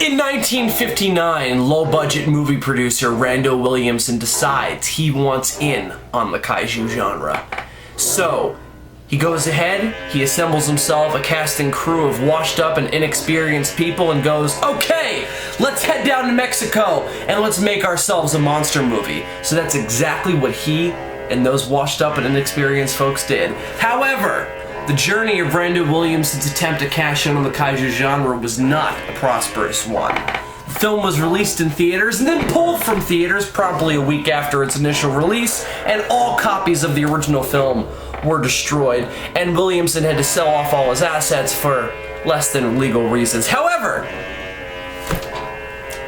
In 1959, low-budget movie producer Randall Williamson decides he wants in on the kaiju genre. So, he goes ahead, he assembles himself a casting crew of washed-up and inexperienced people and goes, okay, let's head down to Mexico and let's make ourselves a monster movie. So that's exactly what he and those washed-up and inexperienced folks did. However, the journey of Randall Williamson's attempt to cash in on the kaiju genre was not a prosperous one. The film was released in theaters and then pulled from theaters promptly a week after its initial release, and all copies of the original film were destroyed, and Williamson had to sell off all his assets for less than legal reasons. However,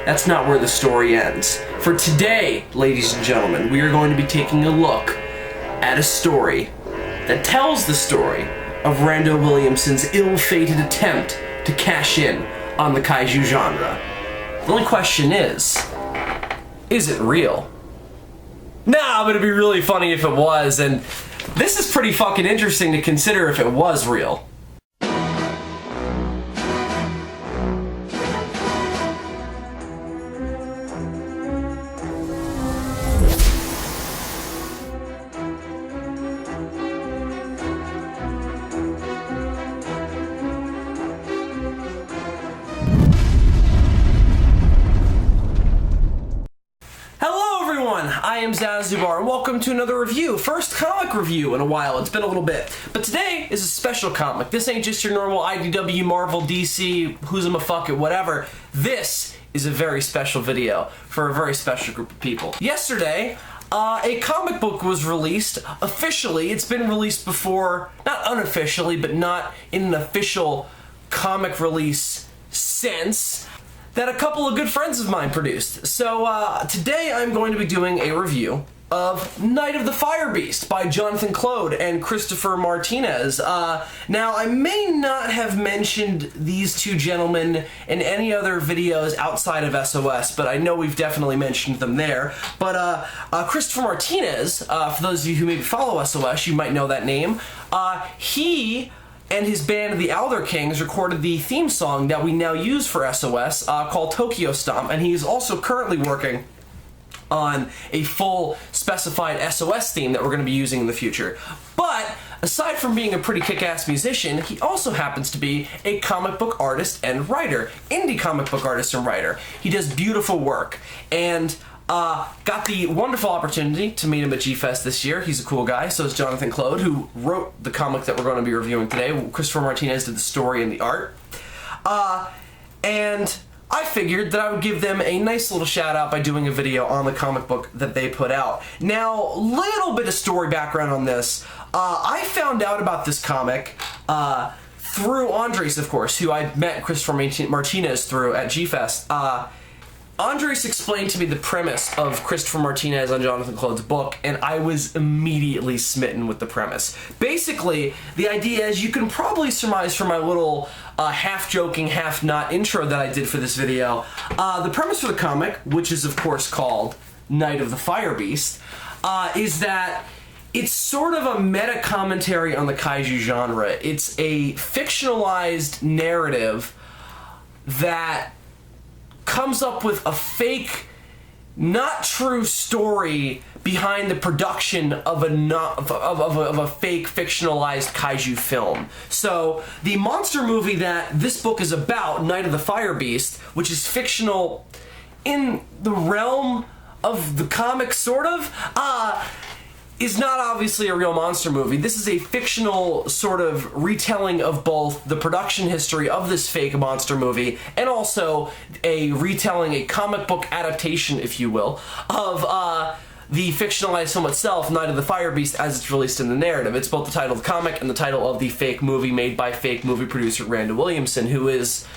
that's not where the story ends. For today, ladies and gentlemen, we are going to be taking a look at a story that tells the story of Randall Williamson's ill-fated attempt to cash in on the kaiju genre. The only question is it real? Nah, but it'd be really funny if it was, and this is pretty fucking interesting to consider if it was real. I am Zazubaar, and welcome to another review. First comic review in a while. It's been a little bit. But today is a special comic. This ain't just your normal IDW, Marvel, DC, who's a fuck it, whatever. This is a very special video for a very special group of people. Yesterday, a comic book was released officially. It's been released before, not unofficially, but not in an official comic release sense, that a couple of good friends of mine produced. So today I'm going to be doing a review of Night of the Fire Beast by Johnathan Clode and Christopher Martinez. Now, I may not have mentioned these two gentlemen in any other videos outside of SOS, but I know we've definitely mentioned them there. But Christopher Martinez, for those of you who maybe follow SOS, you might know that name. He and his band, the Elder Kings, recorded the theme song that we now use for SOS called Tokyo Stomp, and he's also currently working on a full specified SOS theme that we're going to be using in the future. But aside from being a pretty kick-ass musician, he also happens to be a comic book artist and writer, indie comic book artist and writer. He does beautiful work, and got the wonderful opportunity to meet him at G-Fest this year. He's a cool guy. So is Johnathan Clode, who wrote the comic that we're going to be reviewing today. Christopher Martinez did the story and the art. And I figured that I would give them a nice little shout out by doing a video on the comic book that they put out. Now, little bit of story background on this. I found out about this comic through Andres, of course, who I met Christopher Martinez through at G-Fest. Andres explained to me the premise of Christopher Martinez on Johnathan Clode's book, and I was immediately smitten with the premise. Basically, the idea is, you can probably surmise from my little half-joking, half-not intro that I did for this video, the premise for the comic, which is of course called Night of the Fire Beast, is that it's sort of a meta-commentary on the kaiju genre. It's a fictionalized narrative that comes up with a fake, not true story behind the production of a fake fictionalized kaiju film. So the monster movie that this book is about, Night of the Fire Beast, which is fictional in the realm of the comic, sort of, is not obviously a real monster movie. This is a fictional sort of retelling of both the production history of this fake monster movie and also a retelling, a comic book adaptation, if you will, of the fictionalized film itself, Night of the Fire Beast, as it's released in the narrative. It's both the title of the comic and the title of the fake movie made by fake movie producer Randall Williamson, who is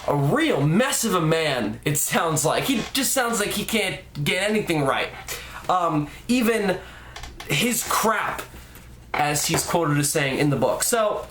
a real mess of a man, it sounds like. He just sounds like he can't get anything right. Even his crap, as he's quoted as saying in the book. So,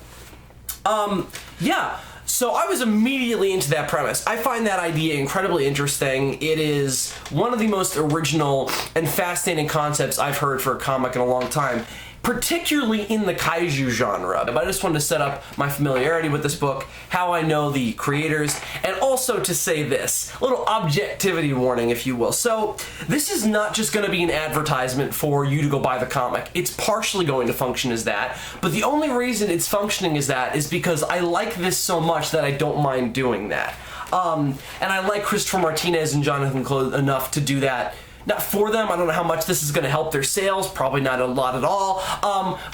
yeah. So I was immediately into that premise. I find that idea incredibly interesting. It is one of the most original and fascinating concepts I've heard for a comic in a long time. particularly in the Kaiju genre. But I just wanted to set up my familiarity with this book, how I know the creators, and also to say this, a little objectivity warning, if you will. So this is not just going to be an advertisement for you to go buy the comic. It's partially going to function as that, but the only reason it's functioning as that is because I like this so much that I don't mind doing that. And I like Christopher Martinez and Johnathan Clode enough to do that. Not for them, I don't know how much this is going to help their sales, probably not a lot at all,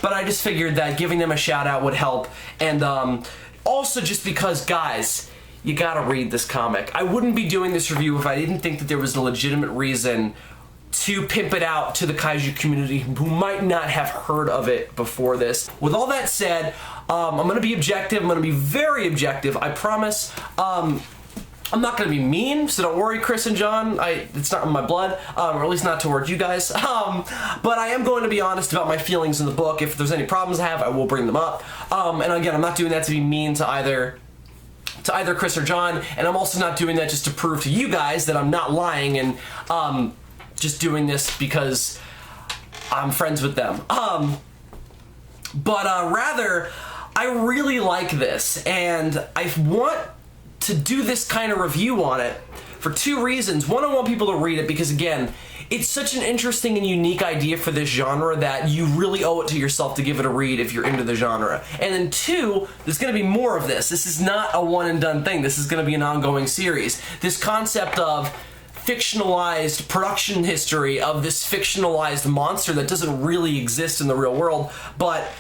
but I just figured that giving them a shout out would help, and also just because, guys, you gotta read this comic. I wouldn't be doing this review if I didn't think that there was a legitimate reason to pimp it out to the Kaiju community who might not have heard of it before this. With all that said, I'm gonna be objective, I'm gonna be very objective, I promise. I'm not going to be mean, so don't worry, Chris and John. It's not in my blood, or at least not towards you guys. But I am going to be honest about my feelings in the book. If there's any problems I have, I will bring them up. And again, I'm not doing that to be mean to either Chris or John, and I'm also not doing that just to prove to you guys that I'm not lying and just doing this because I'm friends with them. But rather, I really like this, and I want to do this kind of review on it for two reasons. One, I want people to read it because, again, it's such an interesting and unique idea for this genre that you really owe it to yourself to give it a read if you're into the genre. And then two, there's going to be more of this. This is not a one and done thing. This is going to be an ongoing series. This concept of fictionalized production history of this fictionalized monster that doesn't really exist in the real world, but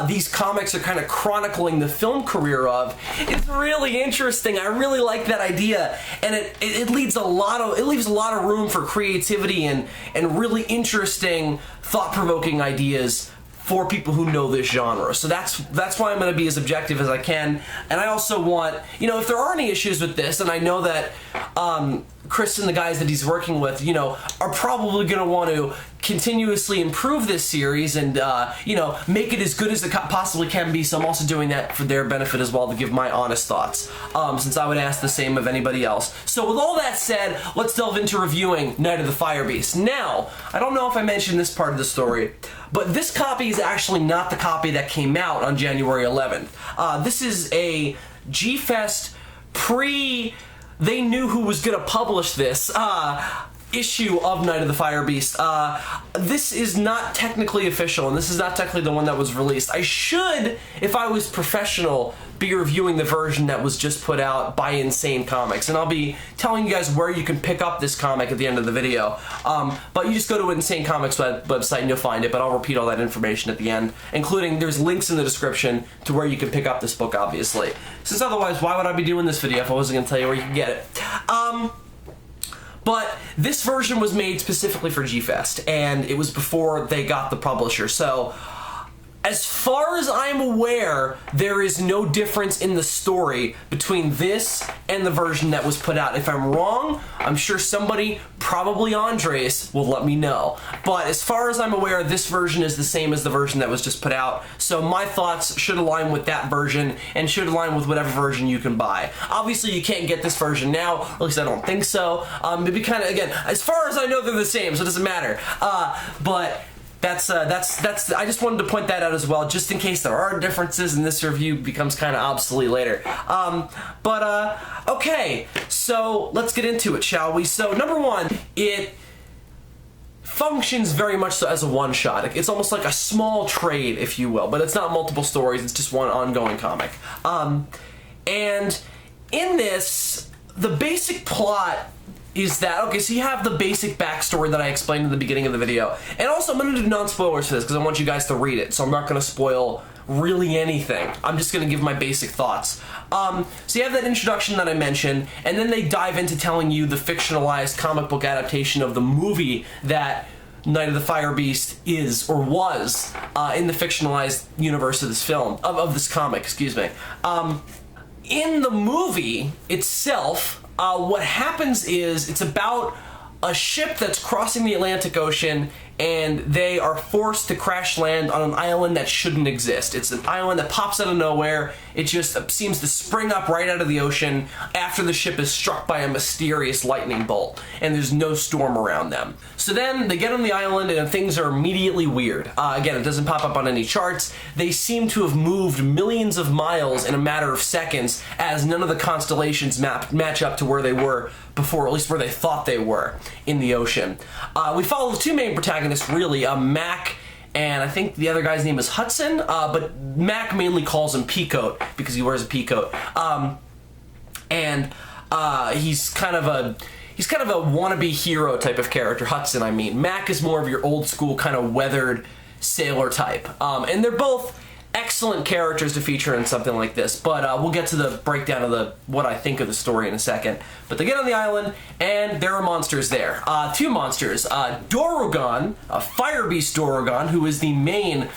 these comics are kind of chronicling the film career of. It's really interesting. I really like that idea, and it leaves a lot of room for creativity and really interesting, thought-provoking ideas for people who know this genre. So that's why I'm going to be as objective as I can. And I also want, you know, if there are any issues with this, and I know that Chris and the guys that he's working with, you know, are probably going to want to continuously improve this series and, you know, make it as good as it possibly can be. So I'm also doing that for their benefit as well, to give my honest thoughts, since I would ask the same of anybody else. So with all that said, let's delve into reviewing Night of the Fire Beast. Now, I don't know if I mentioned this part of the story, but this copy is actually not the copy that came out on January 11th. This is a G-Fest they knew who was going to publish this issue of Night of the Fire Beast. This is not technically official, and this is not technically the one that was released. I should, if I was professional, be reviewing the version that was just put out by Insane Comics, and I'll be telling you guys where you can pick up this comic at the end of the video. But you just go to Insane Comics website and you'll find it, but I'll repeat all that information at the end, including there's links in the description to where you can pick up this book, obviously. Since otherwise, why would I be doing this video if I wasn't going to tell you where you can get it? But this version was made specifically for G-Fest, and it was before they got the publisher. So, as far as I'm aware, there is no difference in the story between this and the version that was put out. If I'm wrong, I'm sure somebody, probably Andres, will let me know. But as far as I'm aware, this version is the same as the version that was just put out. So my thoughts should align with that version and should align with whatever version you can buy. Obviously, you can't get this version now, or at least I don't think so. Maybe kind of, again, as far as I know, they're the same, so it doesn't matter. But that's I just wanted to point that out as well, just in case there are differences and this review becomes kind of obsolete later. Okay, so let's get into it, shall we? So number one, it functions very much so as a one-shot. It's almost like a small trade, if you will, but it's not multiple stories, it's just one ongoing comic. And in this, the basic plot is that, okay, so you have the basic backstory that I explained in the beginning of the video. And also, I'm going to do non-spoilers for this because I want you guys to read it, so I'm not going to spoil really anything. I'm just going to give my basic thoughts. So you have that introduction that I mentioned, and then they dive into telling you the fictionalized comic book adaptation of the movie that Night of the Fire Beast is, or was, in the fictionalized universe of this film, of this comic, excuse me. In the movie itself, what happens is it's about a ship that's crossing the Atlantic Ocean, and they are forced to crash land on an island that shouldn't exist. It's an island that pops out of nowhere. It just seems to spring up right out of the ocean after the ship is struck by a mysterious lightning bolt, and there's no storm around them. So then they get on the island, and things are immediately weird. Again, it doesn't pop up on any charts. They seem to have moved millions of miles in a matter of seconds, as none of the constellations match up to where they were before, at least where they thought they were in the ocean. We follow the two main protagonists, really, Mac, and I think the other guy's name is Hudson, but Mac mainly calls him Peacoat because he wears a peacoat. He's kind of a wannabe hero type of character. Hudson, I mean. Mac is more of your old school kind of weathered sailor type. And they're both excellent characters to feature in something like this, but we'll get to the breakdown of what I think of the story in a second. But they get on the island, and there are monsters there. Two monsters. Dorugan, Fire Beast Dorugan, who is the main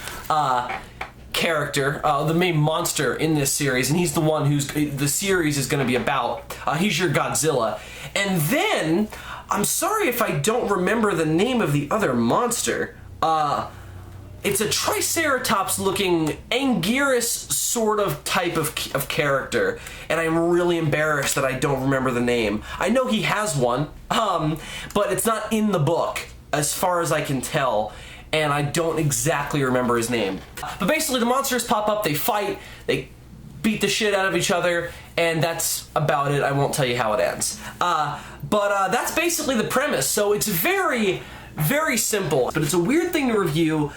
character, the main monster in this series, and he's the one who's the series is going to be about. He's your Godzilla. And then, I'm sorry if I don't remember the name of the other monster. It's a Triceratops-looking Anguirus sort of type of character, and I'm really embarrassed that I don't remember the name. I know he has one, but it's not in the book, as far as I can tell, and I don't exactly remember his name. But basically, the monsters pop up, they fight, they beat the shit out of each other, and that's about it. I won't tell you how it ends. But that's basically the premise, so it's very, very simple, but it's a weird thing to review,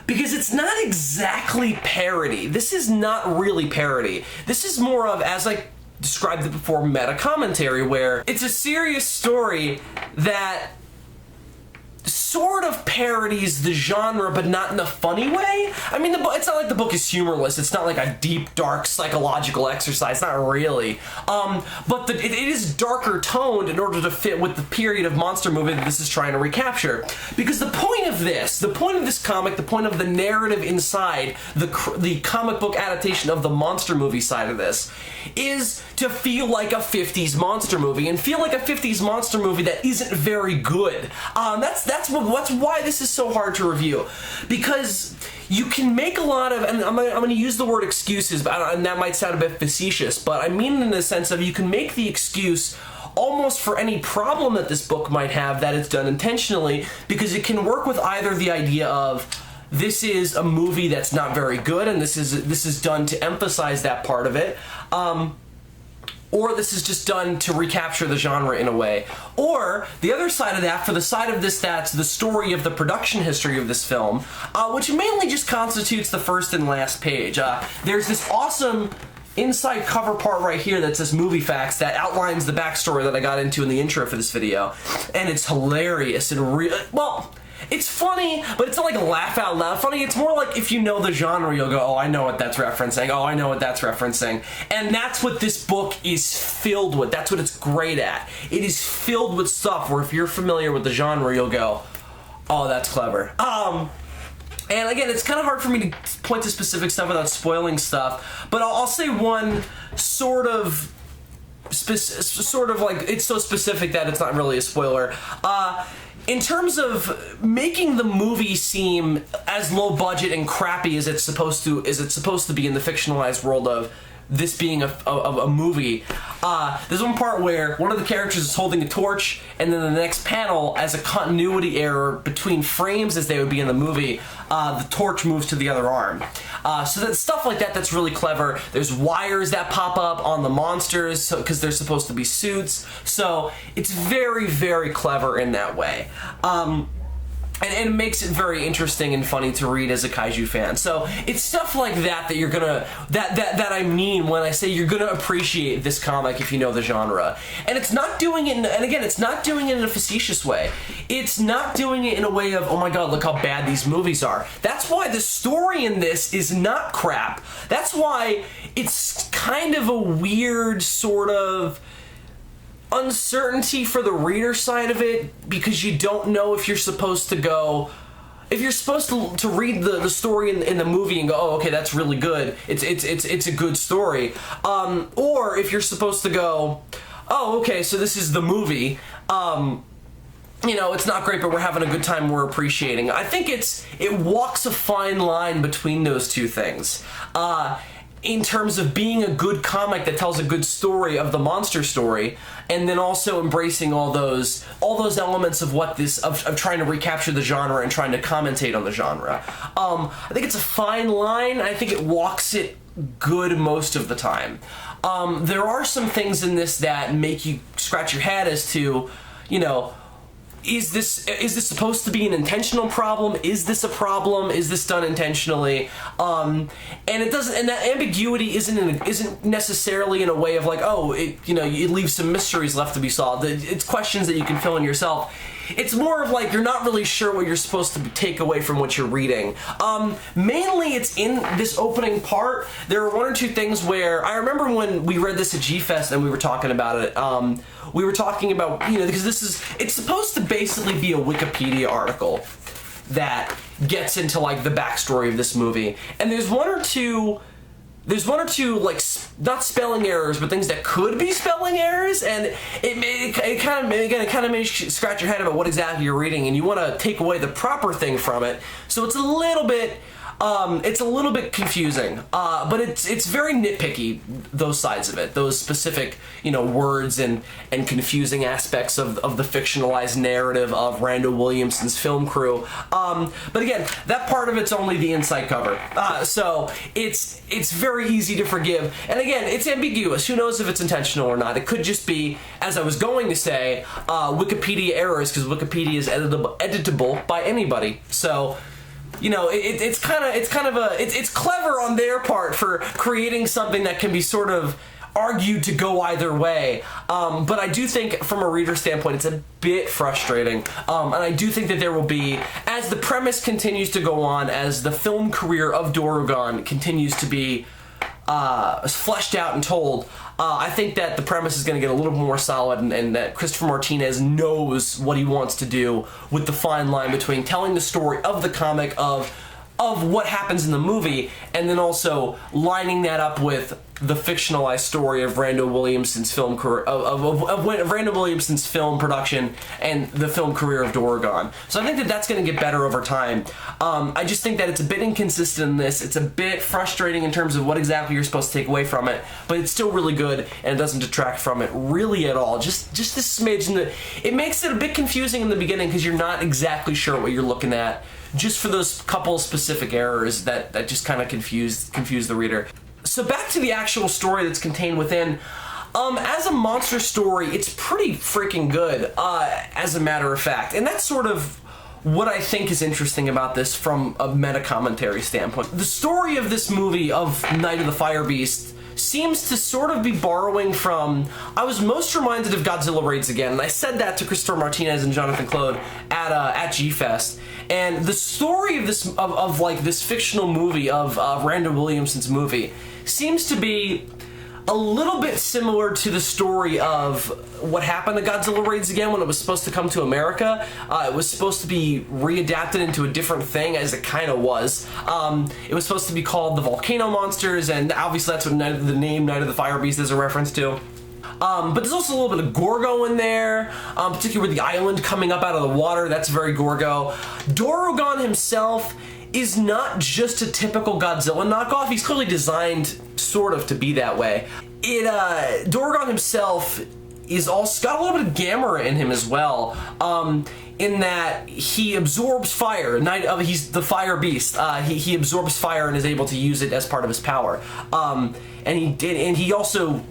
because it's not exactly parody. This is not really parody. This is more of, as I described it before, meta commentary, where it's a serious story that sort of parodies the genre, but not in a funny way. I mean, it's not like the book is humorless. It's not like a deep, dark psychological exercise. Not really. But it is darker toned in order to fit with the period of monster movie that this is trying to recapture. Because the point of this comic, the point of the narrative inside the comic book adaptation of the monster movie side of this, is to feel like a 50s monster movie, and feel like a 50s monster movie that isn't very good. That's why this is so hard to review, because you can make a lot of, and I'm going to use the word excuses, and that might sound a bit facetious, but I mean in the sense of you can make the excuse almost for any problem that this book might have that it's done intentionally, because it can work with either the idea of this is a movie that's not very good, and this is done to emphasize that part of it, or this is just done to recapture the genre in a way. Or, the other side of that, for the side of this that's the story of the production history of this film, which mainly just constitutes the first and last page. There's this awesome inside cover part right here that says Movie Facts that outlines the backstory that I got into in the intro for this video. And it's hilarious and well, it's funny, but it's not like a laugh out loud funny. It's more like if you know the genre, you'll go, oh, I know what that's referencing. Oh, I know what that's referencing. And that's what this book is filled with. That's what it's great at. It is filled with stuff where if you're familiar with the genre, you'll go, oh, that's clever. And again, it's kind of hard for me to point to specific stuff without spoiling stuff, but I'll say one sort of like, it's so specific that it's not really a spoiler. In terms of making the movie seem as low budget and crappy as it's supposed to be in the fictionalized world of this being a movie, there's one part where one of the characters is holding a torch, and then the next panel, as a continuity error between frames as they would be in the movie, the torch moves to the other arm. So that stuff like that, that's really clever. There's wires that pop up on the monsters because they're supposed to be suits. So it's very, very clever in that way. And it makes it very interesting and funny to read as a kaiju fan. So it's stuff like that that you're gonna that I mean when I say you're gonna appreciate this comic if you know the genre. And it's not doing it and again, it's not doing it in a facetious way. It's not doing it in a way of, oh my god, look how bad these movies are. That's why the story in this is not crap. That's why it's kind of a weird sort of uncertainty for the reader side of it, because you don't know if you're supposed to go, if you're supposed to read the story in the movie and go, oh, okay, that's really good, it's a good story, or if you're supposed to go, oh, okay, so this is the movie, you know, it's not great, but we're having a good time, we're appreciating. I think it walks a fine line between those two things. In terms of being a good comic that tells a good story of the monster story, and then also embracing all those elements of what this of trying to recapture the genre and trying to commentate on the genre. I think it's a fine line. I think it walks it good most of the time. There are some things in this that make you scratch your head as to, you know, is this supposed to be an intentional problem? Is this a problem? Is this done intentionally? And it doesn't. And that ambiguity isn't necessarily in a way of like, oh, it leaves some mysteries left to be solved. It's questions that you can fill in yourself. It's more of like you're not really sure what you're supposed to take away from what you're reading. Mainly, it's in this opening part. There are one or two things where I remember when we read this at G-Fest and we were talking about it. We were talking about, you know, because it's supposed to basically be a Wikipedia article that gets into like the backstory of this movie, and there's one or two like not spelling errors, but things that could be spelling errors, and it kind of makes you scratch your head about what exactly you're reading, and you want to take away the proper thing from it. So it's a little bit confusing, but it's very nitpicky, those sides of it, those specific, you know, words and confusing aspects of the fictionalized narrative of Randall Williamson's film crew. But again, that part of it's only the inside cover, so it's very easy to forgive. And again, it's ambiguous. Who knows if it's intentional or not? It could just be, as I was going to say, Wikipedia errors, because Wikipedia is editable by anybody. So, you know, it's clever on their part for creating something that can be sort of argued to go either way. But I do think, from a reader standpoint, it's a bit frustrating. And I do think that there will be, as the premise continues to go on, as the film career of Dorugan continues to be fleshed out and told, I think that the premise is going to get a little more solid, and that Christopher Martinez knows what he wants to do with the fine line between telling the story of the comic of what happens in the movie, and then also lining that up with the fictionalized story of Randall Williamson's film career, of Randall Williamson's film production and the film career of Dorugan. So I think that that's going to get better over time. I just think that it's a bit inconsistent in this. It's a bit frustrating in terms of what exactly you're supposed to take away from it, but it's still really good, and it doesn't detract from it really at all. Just this smidge, it makes it a bit confusing in the beginning because you're not exactly sure what you're looking at, just for those couple specific errors that just kind of confuse the reader. So back to the actual story that's contained within. As a monster story, it's pretty freaking good, as a matter of fact. And that's sort of what I think is interesting about this from a meta-commentary standpoint. The story of this movie, of Night of the Fire Beast, seems to sort of be borrowing from... I was most reminded of Godzilla Raids Again, and I said that to Christopher Martinez and Johnathan Clode at G-Fest. And the story of this this fictional movie of Randall Williamson's movie seems to be a little bit similar to the story of what happened to Godzilla Raids Again when it was supposed to come to America. It was supposed to be readapted into a different thing, as it kind of was. It was supposed to be called The Volcano Monsters, and obviously that's what the name Night of the Fire Beast is a reference to. But there's also a little bit of Gorgo in there, particularly with the island coming up out of the water. That's very Gorgo. Dorugan himself is not just a typical Godzilla knockoff. He's clearly designed sort of to be that way. Dorugan himself is also got a little bit of Gamera in him as well, in that he absorbs fire. He's the fire beast. He absorbs fire and is able to use it as part of his power. And he also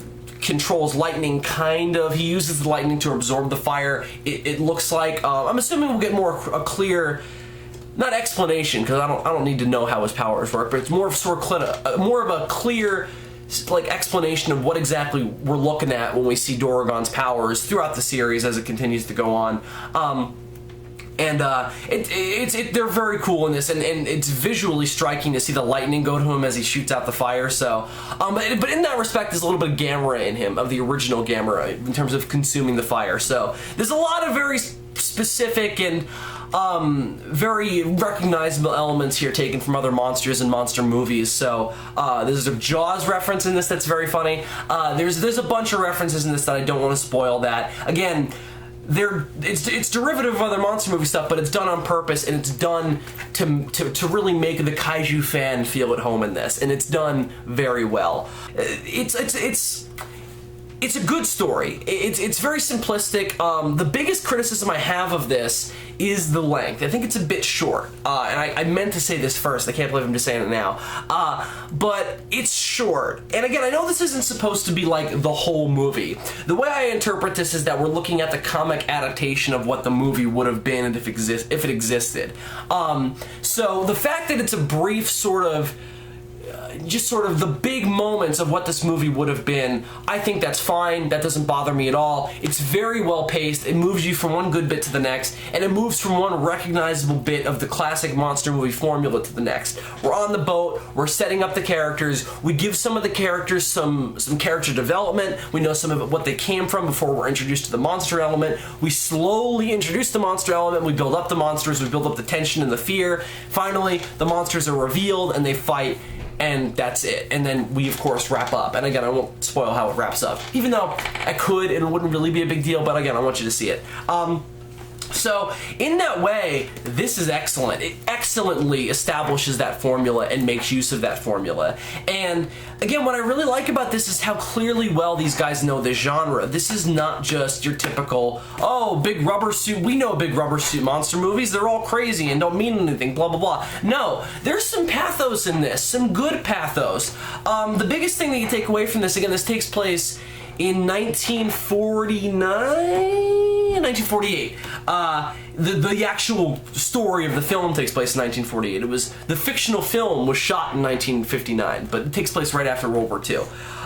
controls lightning, kind of. He uses the lightning to absorb the fire. It looks like. I'm assuming we'll get a clear, not explanation, because I don't need to know how his powers work, but it's more of a clear, like, explanation of what exactly we're looking at when we see Dorugan's powers throughout the series as it continues to go on. They're very cool in this, and it's visually striking to see the lightning go to him as he shoots out the fire. So, but in that respect, there's a little bit of Gamera in him, of the original Gamera, in terms of consuming the fire. So there's a lot of very specific and very recognizable elements here taken from other monsters and monster movies. So there's a Jaws reference in this that's very funny. There's a bunch of references in this that I don't want to spoil. That again, it's derivative of other monster movie stuff, but it's done on purpose, and it's done to really make the kaiju fan feel at home in this, and it's done very well. It's a good story. It's very simplistic. The biggest criticism I have of this is the length. I think it's a bit short. And I meant to say this first. I can't believe I'm just saying it now. But it's short. And again, I know this isn't supposed to be like the whole movie. The way I interpret this is that we're looking at the comic adaptation of what the movie would have been if it existed. So the fact that it's a brief sort of just sort of the big moments of what this movie would have been, I think that's fine. That doesn't bother me at all. It's very well paced. It moves you from one good bit to the next, and it moves from one recognizable bit of the classic monster movie formula to the next. We're on the boat, we're setting up the characters, we give some of the characters some character development, we know some of what they came from before we're introduced to the monster element, we slowly introduce the monster element, we build up the monsters, we build up the tension and the fear. Finally, the monsters are revealed and they fight, and that's it. And then we, of course, wrap up. And again, I won't spoil how it wraps up. Even though I could, and it wouldn't really be a big deal, but again, I want you to see it. So, in that way, this is excellent. It excellently establishes that formula and makes use of that formula. And, again, what I really like about this is how clearly well these guys know the genre. This is not just your typical, oh, big rubber suit, we know big rubber suit monster movies, they're all crazy and don't mean anything, blah, blah, blah. No, there's some pathos in this, some good pathos. The biggest thing that you take away from this, again, this takes place in 1948. The actual story of the film takes place in 1948. It was, the fictional film was shot in 1959, but it takes place right after World War II.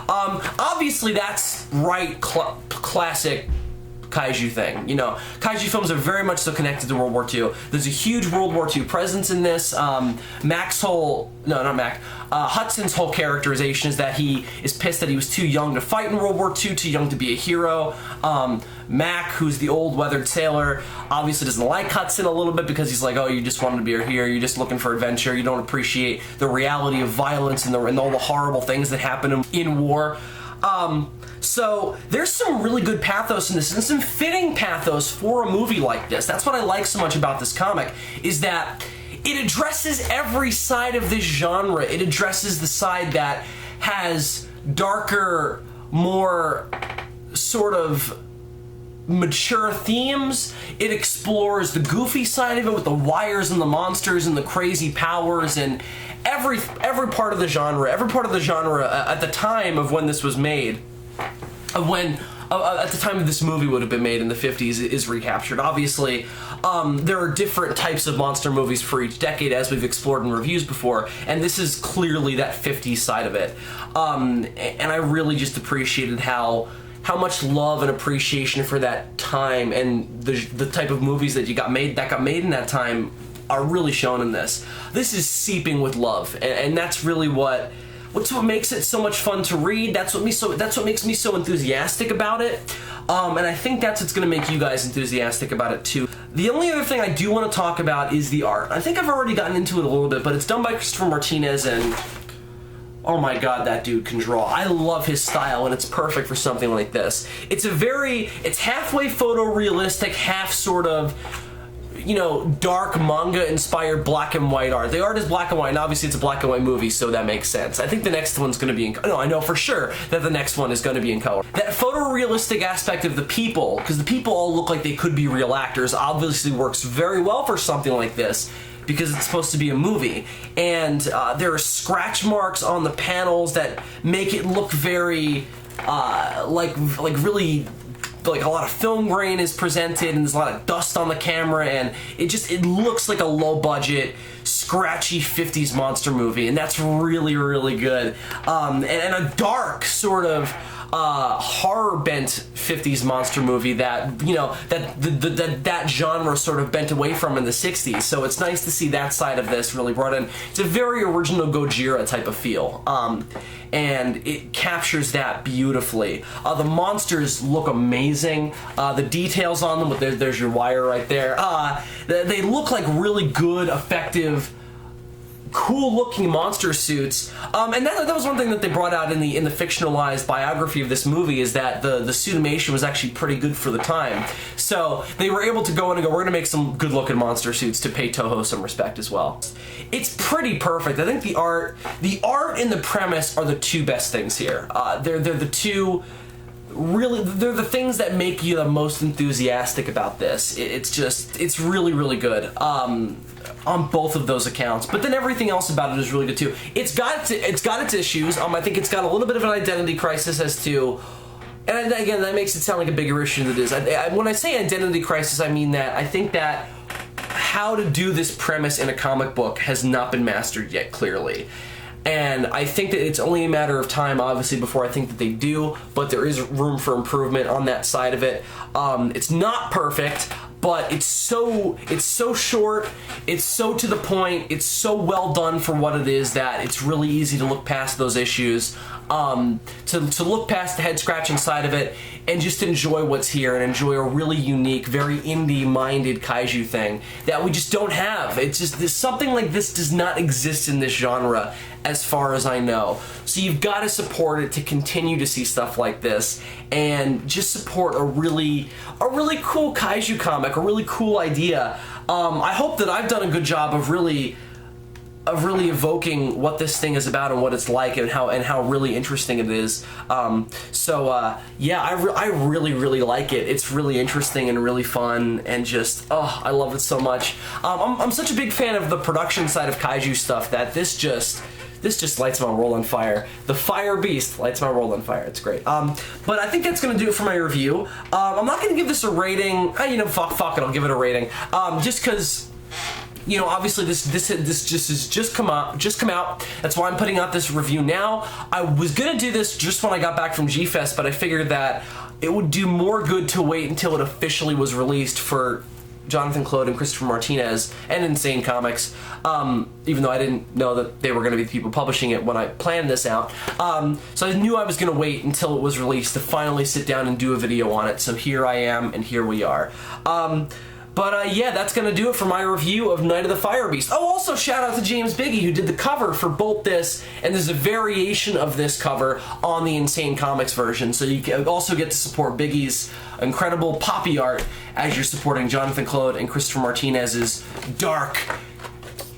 Obviously that's classic kaiju thing. You know, kaiju films are very much so connected to World War II. There's a huge World War II presence in this. Hudson's whole characterization is that he is pissed that he was too young to fight in World War II, too young to be a hero. Mac, who's the old weathered sailor, obviously doesn't like Hudson a little bit because he's like, oh, you just wanted to be a hero, you're just looking for adventure, you don't appreciate the reality of violence and all the horrible things that happen in war. So there's some really good pathos in this, and some fitting pathos for a movie like this. That's what I like so much about this comic, is that it addresses every side of this genre. It addresses the side that has darker, more sort of mature themes. It explores the goofy side of it with the wires and the monsters and the crazy powers and every part of the genre. Every part of the genre at the time of when this was made, at the time this movie would have been made in the 50s, is recaptured. Obviously, there are different types of monster movies for each decade, as we've explored in reviews before, and this is clearly that 50s side of it. And I really just appreciated how much love and appreciation for that time and the type of movies that got made in that time are really shown in this. This is seeping with love, and that's really what makes it so much fun to read. That's what makes me so enthusiastic about it. And I think that's what's going to make you guys enthusiastic about it too. The only other thing I do want to talk about is the art. I think I've already gotten into it a little bit, but it's done by Christopher Martinez, and oh my god, that dude can draw. I love his style, and it's perfect for something like this. It's halfway photorealistic, half sort of, you know, dark manga-inspired black and white art. The art is black and white, and obviously it's a black and white movie, so that makes sense. I think the next one's going to be in color. No, I know for sure that the next one is going to be in color. That photorealistic aspect of the people, because the people all look like they could be real actors, obviously works very well for something like this, because it's supposed to be a movie. And there are scratch marks on the panels that make it look very, really, like a lot of film grain is presented, and there's a lot of dust on the camera, and it looks like a low budget, scratchy 50s monster movie, and that's really, really good. And a dark sort of horror bent 50s monster movie that, you know, that genre sort of bent away from in the 60s. So it's nice to see that side of this really brought in. It's a very original Gojira type of feel. And it captures that beautifully. The monsters look amazing. The details on them, there's your wire right there. They look like really good, effective cool looking monster suits, and that was one thing that they brought out in the fictionalized biography of this movie, is that the suitimation was actually pretty good for the time. So they were able to go in and go, we're gonna make some good looking monster suits to pay Toho some respect as well. It's pretty perfect. I think the art and the premise are the two best things here. They're the two. Really, they're the things that make you the most enthusiastic about this. It's really, really good on both of those accounts. But then everything else about it is really good too. It's got its issues. I think it's got a little bit of an identity crisis as to, and again, that makes it sound like a bigger issue than it is. When I say identity crisis, I mean that I think that how to do this premise in a comic book has not been mastered yet, clearly. And I think that it's only a matter of time, obviously, before I think that they do, but there is room for improvement on that side of it. It's not perfect, but it's so short, it's so to the point, it's so well done for what it is that it's really easy to look past those issues, to look past the head-scratching side of it, and just enjoy what's here and enjoy a really unique, very indie-minded kaiju thing that we just don't have. It's just, something like this does not exist in this genre, as far as I know. So you've got to support it to continue to see stuff like this, and just support a really cool kaiju comic, a really cool idea. I hope that I've done a good job of really evoking what this thing is about and what it's like, and how really interesting it is. Yeah, I really like it. It's really interesting and really fun, and just, I love it so much. I'm such a big fan of the production side of kaiju stuff that this just lights my world on fire. The Fire Beast lights my world on fire. It's great. But I think that's gonna do it for my review. I'm not gonna give this a rating. Fuck it, I'll give it a rating. Just because, obviously this just come out. That's why I'm putting out this review now. I was gonna do this just when I got back from G-Fest, but I figured that it would do more good to wait until it officially was released for Johnathan, Clode, and Christopher Martinez, and Insane Comics, even though I didn't know that they were going to be the people publishing it when I planned this out. So I knew I was going to wait until it was released to finally sit down and do a video on it, so here I am, and here we are. Yeah, that's going to do it for my review of Night of the Fire Beast. Oh, also shout out to James Biggie, who did the cover for both this, and there's a variation of this cover on the Insane Comics version, so you can also get to support Biggie's incredible poppy art as you're supporting Johnathan, Clode, and Christopher Martinez's dark,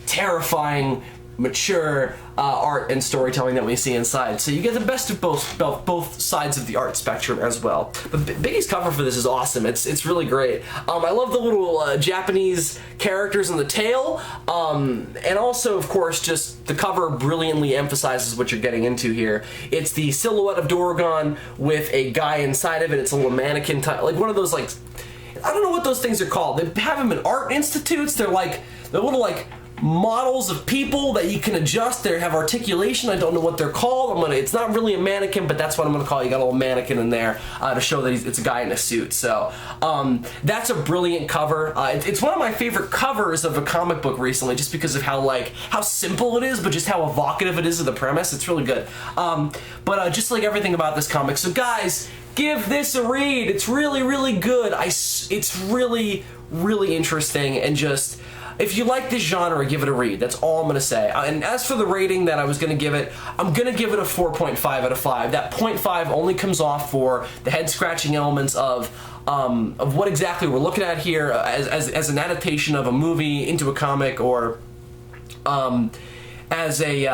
terrifying, mature art and storytelling that we see inside. So you get the best of both sides of the art spectrum as well. But Biggie's cover for this is awesome. It's really great. I love the little Japanese characters on the tail, and also, of course, just the cover brilliantly emphasizes what you're getting into here. It's the silhouette of Dorugan with a guy inside of it. It's a little mannequin type, like one of those, like, I don't know what those things are called. They have them in art institutes. They're little models of people that you can adjust. They have articulation. I don't know what they're called. It's not really a mannequin, but that's what I'm gonna call it. You got a little mannequin in there to show that it's a guy in a suit. So that's a brilliant cover. It's one of my favorite covers of a comic book recently, just because of how simple it is, but just how evocative it is of the premise. It's really good. Just like everything about this comic. So guys, give this a read. It's really good. It's really interesting, and just, if you like this genre, give it a read. That's all I'm going to say. And as for the rating that I was going to give it, I'm going to give it a 4.5 out of 5. That 0.5 only comes off for the head-scratching elements of what exactly we're looking at here as an adaptation of a movie into a comic, or as a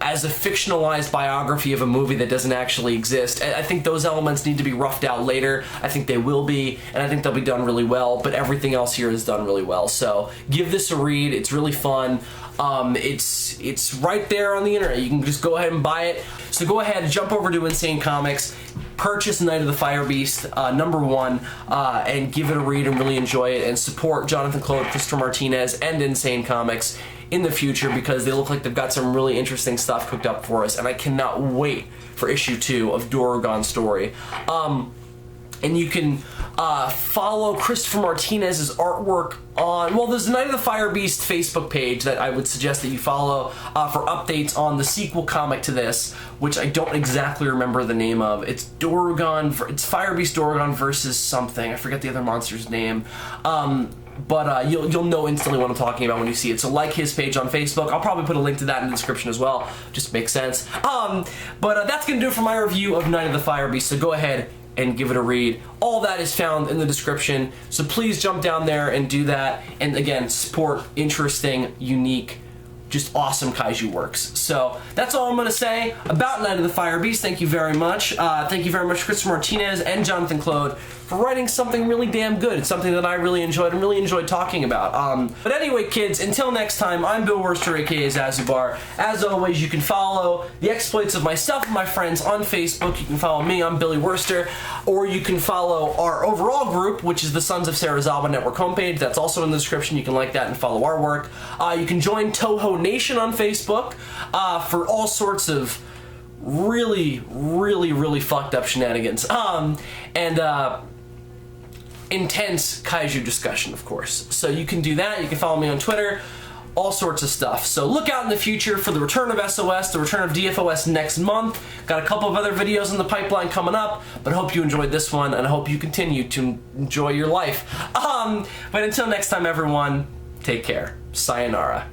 fictionalized biography of a movie that doesn't actually exist. I think those elements need to be roughed out later. I think they will be, and I think they'll be done really well, but everything else here is done really well. So give this a read. It's really fun. It's right there on the internet. You can just go ahead and buy it. So go ahead and jump over to Insane Comics, purchase Night of the Fire Beast #1, and give it a read and really enjoy it, and support Johnathan, Clode, Christopher Martinez, and Insane Comics in the future, because they look like they've got some really interesting stuff cooked up for us, and I cannot wait for issue 2 of Dorugan's story. And you can follow Christopher Martinez's artwork on, well, there's the Night of the Fire Beast Facebook page that I would suggest that you follow for updates on the sequel comic to this, which I don't exactly remember the name of. It's Dorugan, it's Fire Beast Dorugan versus something. I forget the other monster's name. but you'll know instantly what I'm talking about when you see it. So like his page on Facebook. I'll probably put a link to that in the description as well. Just makes sense. But that's gonna do it for my review of Night of the Fire Beast. So go ahead and give it a read. All that is found in the description. So please jump down there and do that. And again, support interesting, unique, just awesome kaiju works. So that's all I'm gonna say about Night of the Fire Beast. Thank you very much. Thank you very much, Christopher Martinez and Johnathan Clode, for writing something really damn good. It's something that I really enjoyed and really enjoyed talking about. But anyway, kids, until next time, I'm Bill Worster, aka Zazubaar. As always, you can follow the exploits of myself and my friends on Facebook. You can follow me, I'm Billy Worster, or you can follow our overall group, which is the Sons of Zazubaar Network homepage. That's also in the description. You can like that and follow our work. You can join Toho Nation on Facebook for all sorts of really fucked up shenanigans. Intense kaiju discussion, of course. So you can do that. You can follow me on Twitter, all sorts of stuff. So look out in the future for the return of SOS, the return of DFOS next month. Got a couple of other videos in the pipeline coming up, but I hope you enjoyed this one, and I hope you continue to enjoy your life. But until next time, everyone, take care. Sayonara.